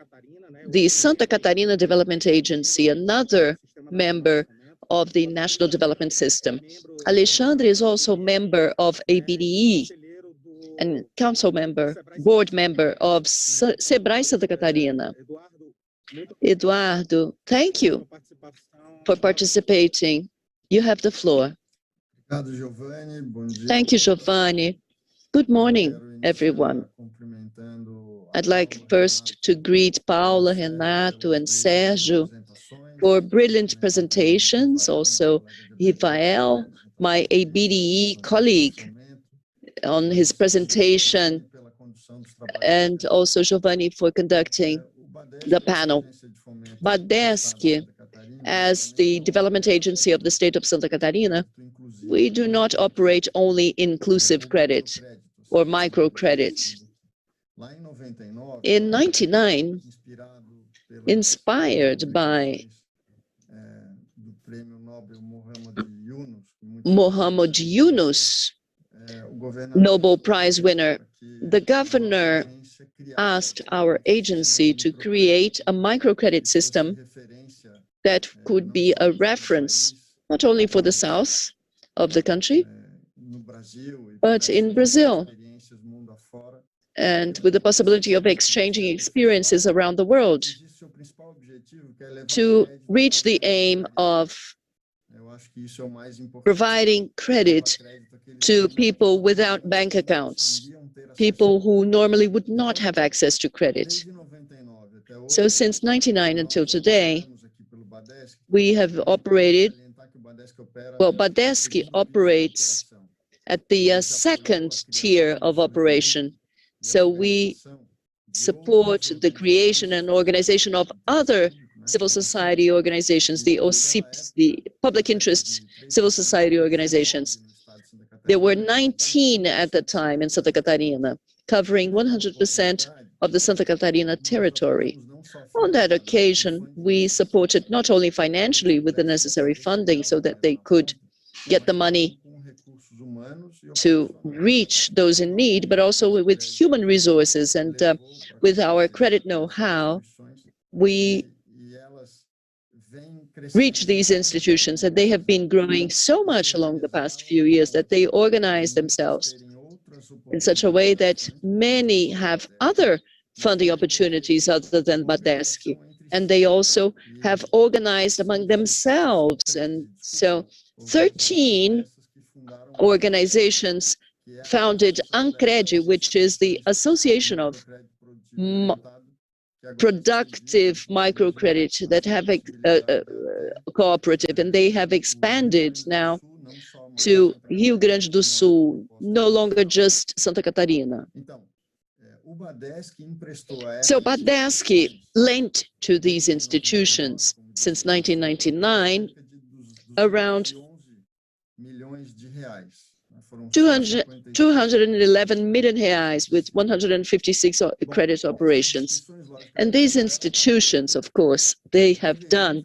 the Santa Catarina Development Agency, another member of the National Development System. Alexandre is also member of ABDE and board member of Sebrae Santa Catarina. Eduardo, thank you for participating. You have the floor. Thank you, Giovanni. Good morning, everyone. I'd like first to greet Paula, Renato, and Sergio for brilliant presentations. Also, Rivael, my ABDE colleague, on his presentation, and also Giovanni for conducting the panel. Badesc, as the development agency of the state of Santa Catarina, we do not operate only inclusive credit or microcredit. In 1999, inspired by Muhammad Yunus, Nobel Prize winner, the governor asked our agency to create a microcredit system that could be a reference not only for the south of the country, but in Brazil, and with the possibility of exchanging experiences around the world to reach the aim of providing credit to people without bank accounts, people who normally would not have access to credit. So since 1999 until today, we have operated, well, Badesc operates at the second tier of operation. So we support the creation and organization of other civil society organizations, the OCIPs, the public interest civil society organizations. There were 19 at the time in Santa Catarina, covering 100% of the Santa Catarina territory. On that occasion, we supported not only financially with the necessary funding so that they could get the money to reach those in need, but also with human resources and with our credit know-how, we reach these institutions, and they have been growing so much along the past few years that they organize themselves in such a way that many have other funding opportunities other than Badesc, and they also have organized among themselves. And so 13 organizations founded Ancred, which is the Association of Productive Microcredit that have a cooperative, and they have expanded now to Rio Grande do Sul, no longer just Santa Catarina. So Badesc lent to these institutions since 1999 around 211 million reais with 156 credit operations. And these institutions, of course, they have done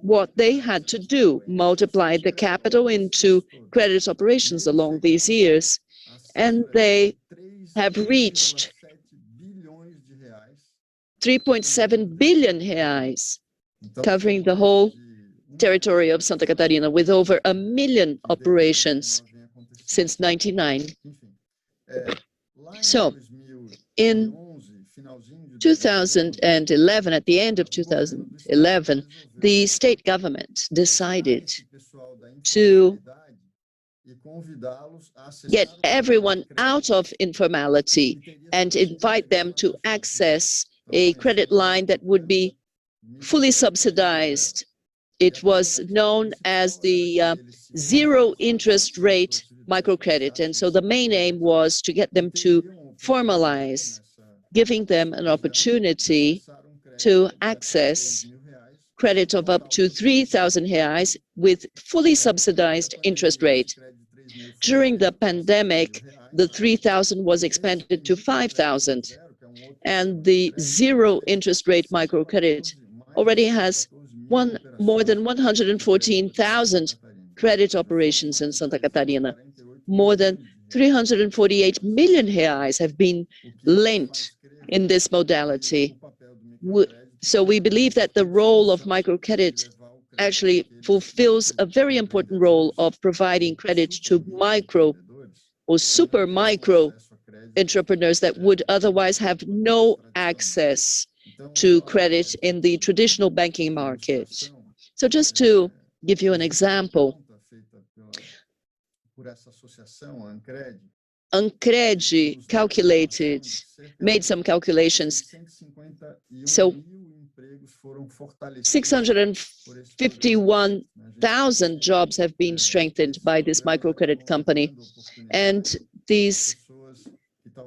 what they had to do, multiply the capital into credit operations along these years, and they have reached 3.7 billion reais, covering the whole territory of Santa Catarina with over 1 million operations since 1999. So in 2011, at the end of 2011, the state government decided to get everyone out of informality and invite them to access a credit line that would be fully subsidized. It was known as the zero interest rate microcredit. And so the main aim was to get them to formalize, giving them an opportunity to access credit of up to 3,000 reais with fully subsidized interest rate. During the pandemic, the 3,000 was expanded to 5,000, and the zero interest rate microcredit already has more than 114,000 credit operations in Santa Catarina. More than 348 million reais have been lent in this modality. So we believe that the role of microcredit actually fulfills a very important role of providing credit to micro or super micro entrepreneurs that would otherwise have no access to credit in the traditional banking market. So just to give you an example, Ancred made some calculations. So 651,000 jobs have been strengthened by this microcredit company. And these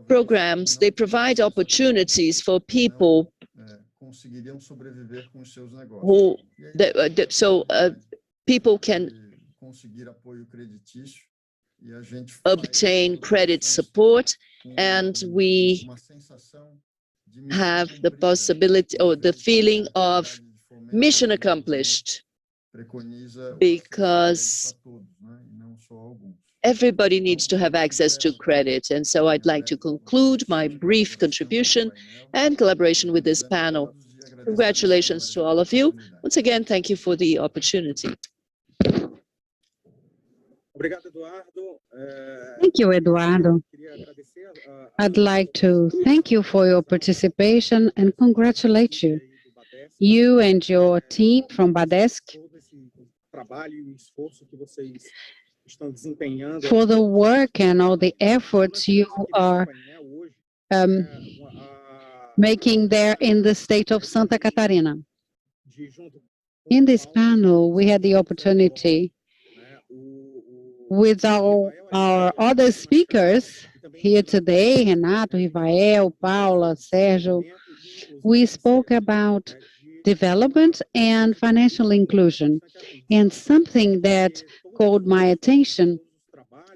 programs, they provide opportunities for people who, people can obtain credit support, and we have the possibility or the feeling of mission accomplished, because everybody needs to have access to credit. And so I'd like to conclude my brief contribution and collaboration with this panel. Congratulations to all of you. Once again, thank you for the opportunity. Thank you, Eduardo. I'd like to thank you for your participation and congratulate you. You and your team from Badesc for the work and all the efforts you are making there in the state of Santa Catarina. In this panel, we had the opportunity with our other speakers here today, Renato, Rivael, Paula, Sergio. We spoke about development and financial inclusion. And something that caught my attention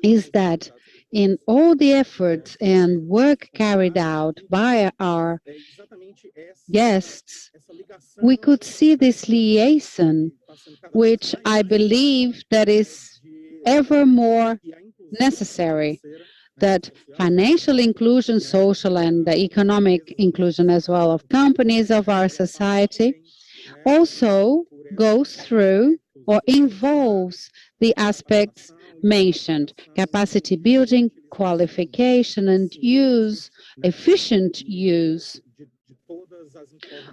is that in all the efforts and work carried out by our guests, we could see this liaison, which I believe that is ever more necessary, that financial inclusion, social and economic inclusion as well of companies of our society also goes through or involves the aspects mentioned: capacity building, qualification and use, efficient use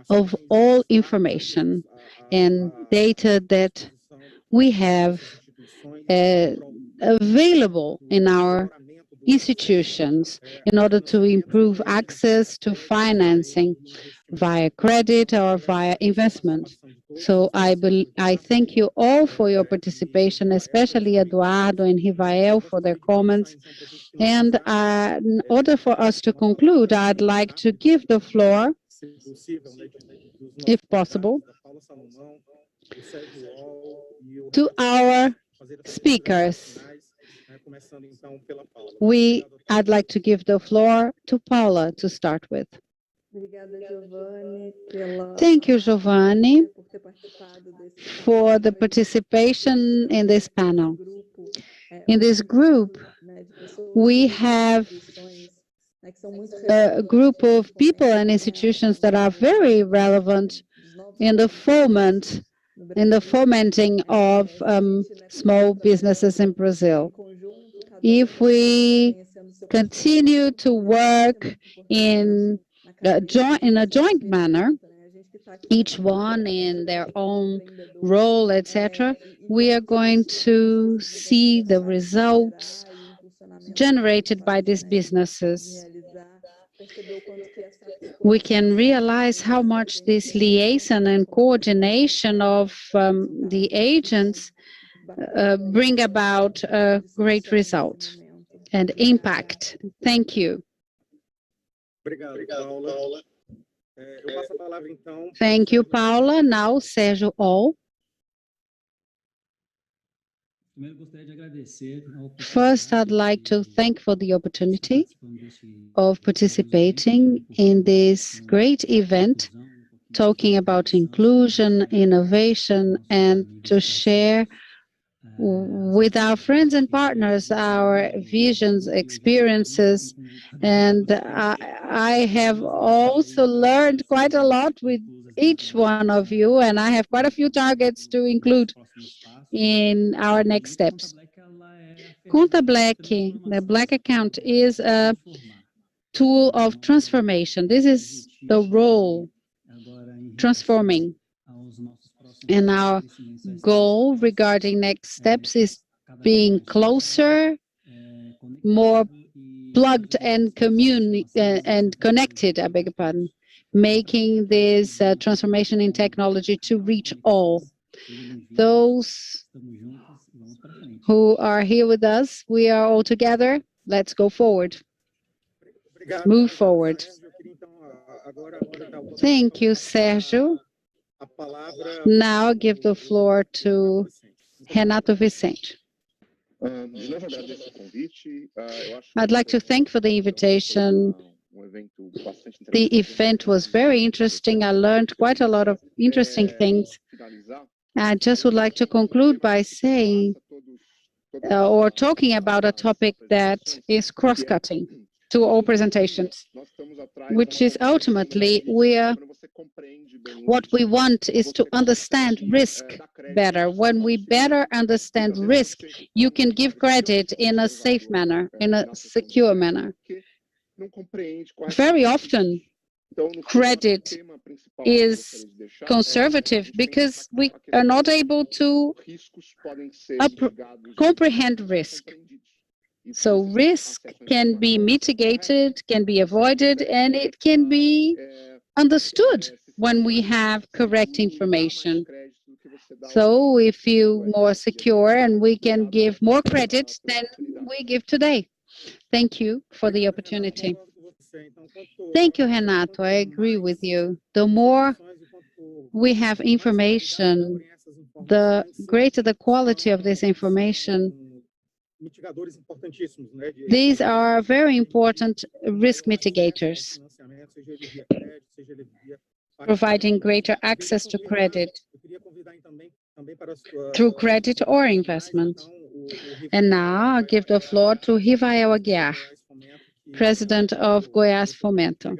of all information and data that we have available in our institutions in order to improve access to financing via credit or via investment. So I thank you all for your participation, especially Eduardo and Rivael for their comments. And in order for us to conclude, I'd like to give the floor, if possible, to our speakers. I'd like to give the floor to Paula to start with. Thank you, Giovanni, for the participation in this panel. In this group, we have a group of people and institutions that are very relevant in the fomenting of small businesses in Brazil. If we continue to work in a joint manner, each one in their own role, etc., we are going to see the results generated by these businesses. We can realize how much this liaison and coordination of the agents bring about a great result and impact. Thank you. Thank you, Paula. Now, Sergio All. First, I'd like to thank for the opportunity of participating in this great event, talking about inclusion, innovation, and to share with our friends and partners our visions, experiences, and I have also learned quite a lot with each one of you, and I have quite a few targets to include in our next steps. Conta Black, the Black account, is a tool of transformation. This is the role, transforming. And our goal regarding next steps is being closer, more plugged and connected, I beg your pardon, making this transformation in technology to reach all. Those who are here with us, we are all together. Let's go forward. Move forward. Thank you, Sergio. Now I give the floor to Renato Vicente. I'd like to thank for the invitation. The event was very interesting. I learned quite a lot of interesting things. I just would like to conclude by saying or talking about a topic that is cross-cutting to all presentations, which is ultimately what we want is to understand risk better. When we better understand risk, you can give credit in a safe manner, in a secure manner. Very often, credit is conservative because we are not able to comprehend risk. So risk can be mitigated, can be avoided, and it can be understood when we have correct information. So we feel more secure and we can give more credit than we give today. Thank you for the opportunity. Thank you, Renato. I agree with you. The more we have information, the greater the quality of this information, these are very important risk mitigators, providing greater access to credit through credit or investment. And now I'll give the floor to Rivael Aguiar, President of Goiás Fomento.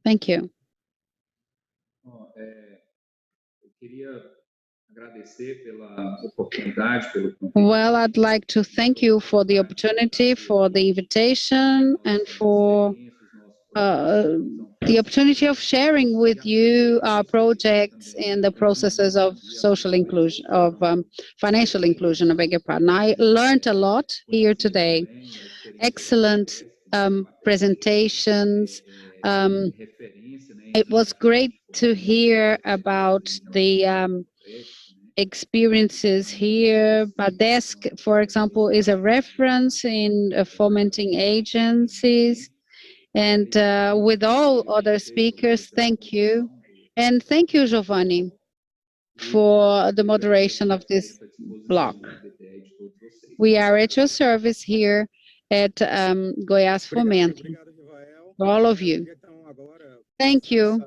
Thank you. Well, I'd like to thank you for the opportunity, for the invitation, and for the opportunity of sharing with you our projects in the processes of social inclusion, of financial inclusion, I beg your pardon. I learned a lot here today. Excellent presentations. It was great to hear about the experiences here. Badesc, for example, is a reference in fomenting agencies. And with all other speakers, thank you. And thank you, Giovanni, for the moderation of this block. We are at your service here at Goiás Fomento, for all of you. Thank you,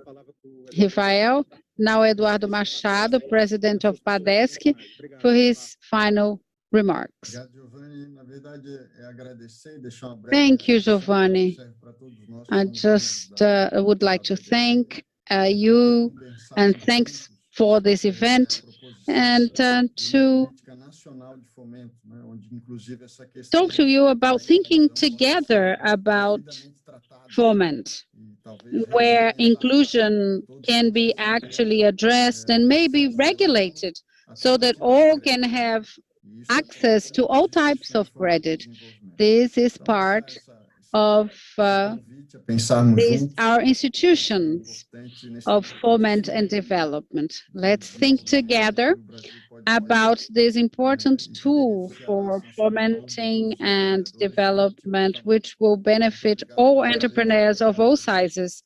Rivael. Now Eduardo Machado, President of Badesc, for his final remarks. Thank you, Giovanni. I just would like to thank you, and thanks for this event, and to talk to you about thinking together about Fomento, where inclusion can be actually addressed and maybe regulated so that all can have access to all types of credit. This is part of our institutions of foment and development. Let's think together about this important tool for fomenting and development, which will benefit all entrepreneurs of all sizes.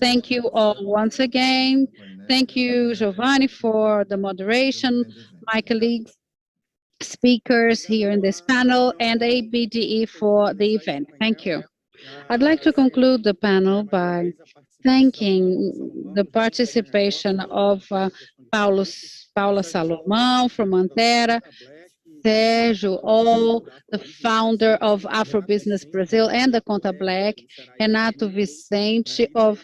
Thank you all once again. Thank you, Giovanni, for the moderation, my colleagues, speakers here in this panel, and ABDE for the event. Thank you. I'd like to conclude the panel by thanking the participation of Paula Salomão from Antera, Sergio, all the founder of Afrobusiness Brazil and the Conta Black, Renato, Vicente of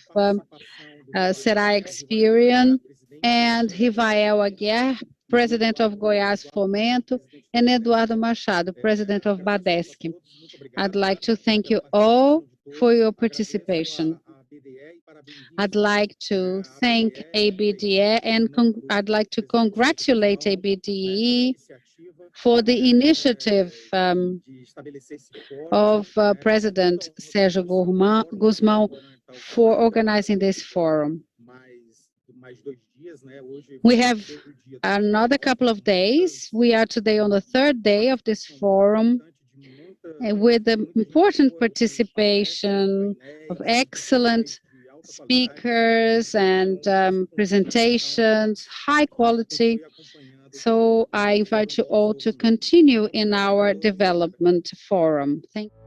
Sebrae Experian, and Rivael Aguiar, President of Goiás Fomento, and Eduardo Machado, President of Badesc. I'd like to thank you all for your participation. I'd like to thank ABDE, and I'd like to congratulate ABDE for the initiative of President Sergio Guzmão for organizing this forum. We have another couple of days. We are today on the third day of this forum, with the important participation of excellent speakers and presentations, high quality. So I invite you all to continue in our development forum. Thank you.